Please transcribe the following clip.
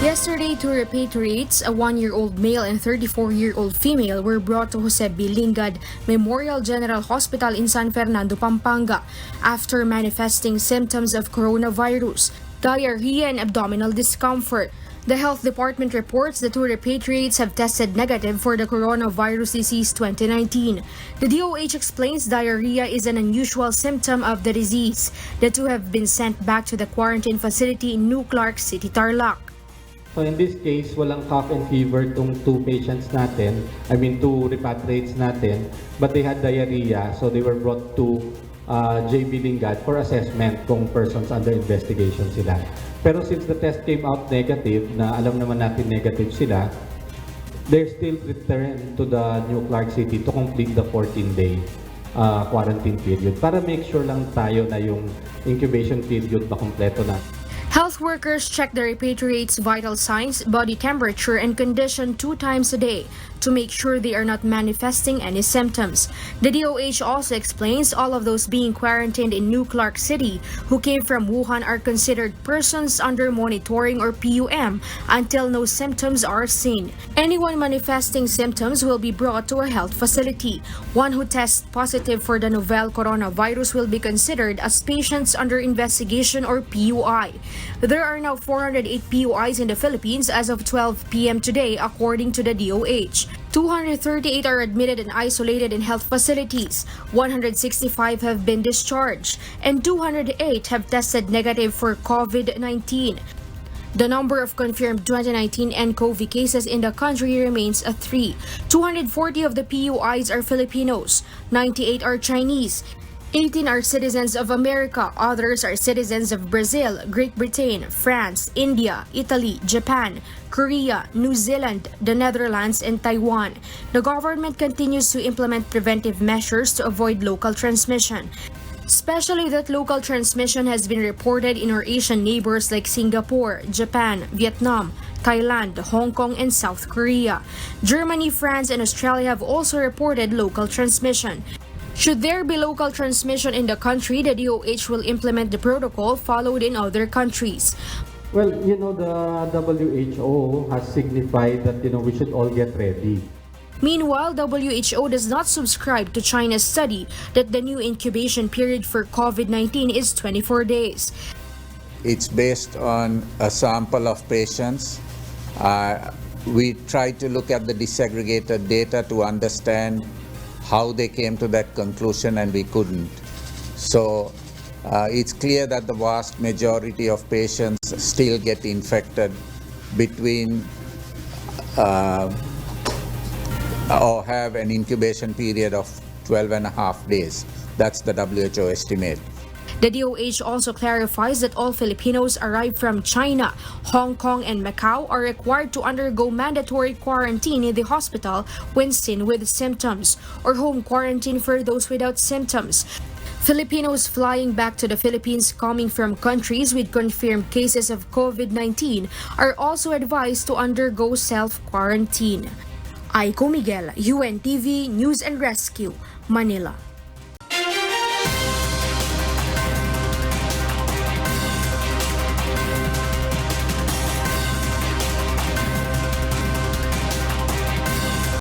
Yesterday, two repatriates, a 1-year-old male and 34-year-old female, were brought to Jose B. Lingad Memorial General Hospital in San Fernando, Pampanga, after manifesting symptoms of coronavirus, diarrhea and abdominal discomfort. The health department reports the two repatriates have tested negative for the coronavirus disease 2019. The DOH explains diarrhea is an unusual symptom of the disease. The two have been sent back to the quarantine facility in New Clark City, Tarlac. So in this case, walang cough and fever tong two two repatriates natin, but they had diarrhea, so they were brought to JB Lingad for assessment kung persons under investigation sila. Pero since the test came out negative, na alam naman natin negative sila, they're still returned to the New Clark City to complete the 14-day quarantine period para make sure lang tayo na yung incubation period ba kompleto na. Health workers check the repatriates' vital signs, body temperature, and condition 2 times a day to make sure they are not manifesting any symptoms. The DOH also explains all of those being quarantined in New Clark City who came from Wuhan are considered persons under monitoring or PUM until no symptoms are seen. Anyone manifesting symptoms will be brought to a health facility. One who tests positive for the novel coronavirus will be considered as patients under investigation or PUI. There are now 408 PUIs in the Philippines as of 12 p.m. today, according to the DOH. 238 are admitted and isolated in health facilities, 165 have been discharged, and 208 have tested negative for COVID-19. The number of confirmed 2019 nCoV cases in the country remains at 3. 240 of the PUIs are Filipinos, 98 are Chinese, 18 are citizens of America, others are citizens of Brazil, Great Britain, France, India, Italy, Japan, Korea, New Zealand, the Netherlands, and Taiwan. The government continues to implement preventive measures to avoid local transmission, especially that local transmission has been reported in our Asian neighbors like Singapore, Japan, Vietnam, Thailand, Hong Kong, and South Korea. Germany, France, and Australia have also reported local transmission. Should there be local transmission in the country, the DOH will implement the protocol followed in other countries. Well, the WHO has signified that, we should all get ready. Meanwhile, WHO does not subscribe to China's study that the new incubation period for COVID-19 is 24 days. It's based on a sample of patients. We tried to look at the disaggregated data to understand how they came to that conclusion, and we couldn't. So it's clear that the vast majority of patients still get infected between or have an incubation period of 12 and a half days. That's the WHO estimate. The DOH also clarifies that all Filipinos arrived from China, Hong Kong, and Macau are required to undergo mandatory quarantine in the hospital when seen with symptoms, or home quarantine for those without symptoms. Filipinos flying back to the Philippines coming from countries with confirmed cases of COVID-19 are also advised to undergo self-quarantine. Aiko Miguel, UNTV News and Rescue, Manila.